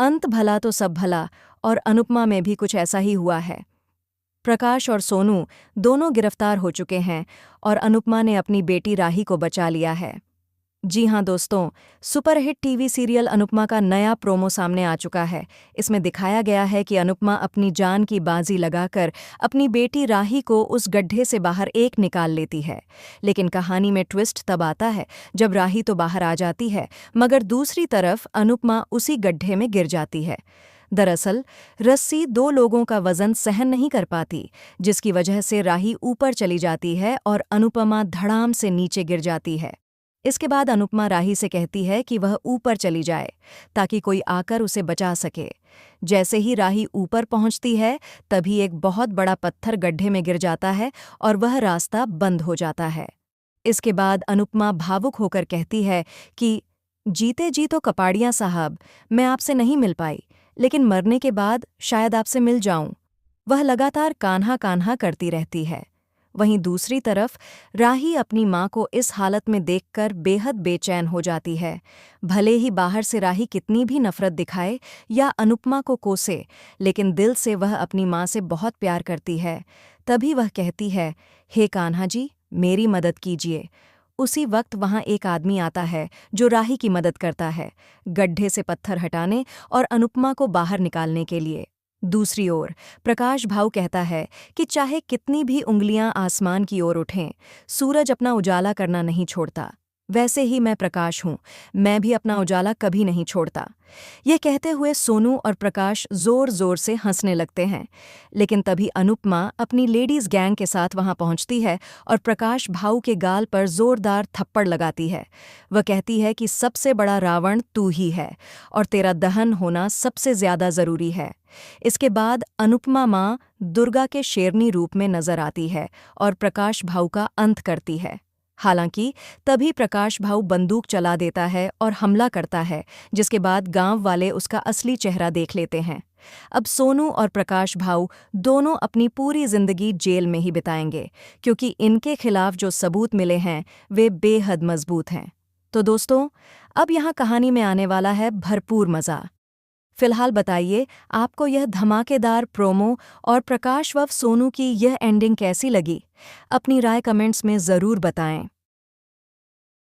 अंत भला तो सब भला, और अनुपमा में भी कुछ ऐसा ही हुआ है। प्रकाश और सोनू दोनों गिरफ्तार हो चुके हैं और अनुपमा ने अपनी बेटी राही को बचा लिया है। जी हाँ दोस्तों, सुपरहिट टीवी सीरियल अनुपमा का नया प्रोमो सामने आ चुका है। इसमें दिखाया गया है कि अनुपमा अपनी जान की बाजी लगाकर अपनी बेटी राही को उस गड्ढे से बाहर एक निकाल लेती है। लेकिन कहानी में ट्विस्ट तब आता है जब राही तो बाहर आ जाती है, मगर दूसरी तरफ अनुपमा उसी गड्ढे में गिर जाती है। दरअसल रस्सी दो लोगों का वजन सहन नहीं कर पाती, जिसकी वजह से राही ऊपर चली जाती है और अनुपमा धड़ाम से नीचे गिर जाती है। इसके बाद अनुपमा राही से कहती है कि वह ऊपर चली जाए ताकि कोई आकर उसे बचा सके। जैसे ही राही ऊपर पहुंचती है, तभी एक बहुत बड़ा पत्थर गड्ढे में गिर जाता है और वह रास्ता बंद हो जाता है। इसके बाद अनुपमा भावुक होकर कहती है कि जीते जी तो कपाड़ियाँ साहब, मैं आपसे नहीं मिल पाई, लेकिन मरने के बाद शायद आपसे मिल जाऊं। वह लगातार कान्हा कान्हा करती रहती है। वहीं दूसरी तरफ राही अपनी माँ को इस हालत में देखकर बेहद बेचैन हो जाती है। भले ही बाहर से राही कितनी भी नफरत दिखाए या अनुपमा को कोसे, लेकिन दिल से वह अपनी माँ से बहुत प्यार करती है। तभी वह कहती है, हे कान्हा जी, मेरी मदद कीजिए। उसी वक्त वहां एक आदमी आता है जो राही की मदद करता है, गड्ढे से पत्थर हटाने और अनुपमा को बाहर निकालने के लिए। दूसरी ओर प्रकाश भाऊ कहता है कि चाहे कितनी भी उंगलियां आसमान की ओर उठें, सूरज अपना उजाला करना नहीं छोड़ता। वैसे ही मैं प्रकाश हूं, मैं भी अपना उजाला कभी नहीं छोड़ता। यह कहते हुए सोनू और प्रकाश जोर जोर से हंसने लगते हैं। लेकिन तभी अनुपमा अपनी लेडीज गैंग के साथ वहां पहुंचती है और प्रकाश भाऊ के गाल पर जोरदार थप्पड़ लगाती है। वह कहती है कि सबसे बड़ा रावण तू ही है और तेरा दहन होना सबसे ज्यादा जरूरी है। इसके बाद अनुपमा माँ दुर्गा के शेरनी रूप में नजर आती है और प्रकाश भाऊ का अंत करती है। हालांकि तभी प्रकाश भाऊ बंदूक चला देता है और हमला करता है, जिसके बाद गांव वाले उसका असली चेहरा देख लेते हैं। अब सोनू और प्रकाश भाऊ दोनों अपनी पूरी जिंदगी जेल में ही बिताएंगे, क्योंकि इनके खिलाफ जो सबूत मिले हैं वे बेहद मजबूत हैं। तो दोस्तों, अब यहाँ कहानी में आने वाला है भरपूर मज़ा। फिलहाल बताइए, आपको यह धमाकेदार प्रोमो और प्रकाश व सोनू की यह एंडिंग कैसी लगी? अपनी राय कमेंट्स में ज़रूर बताएं।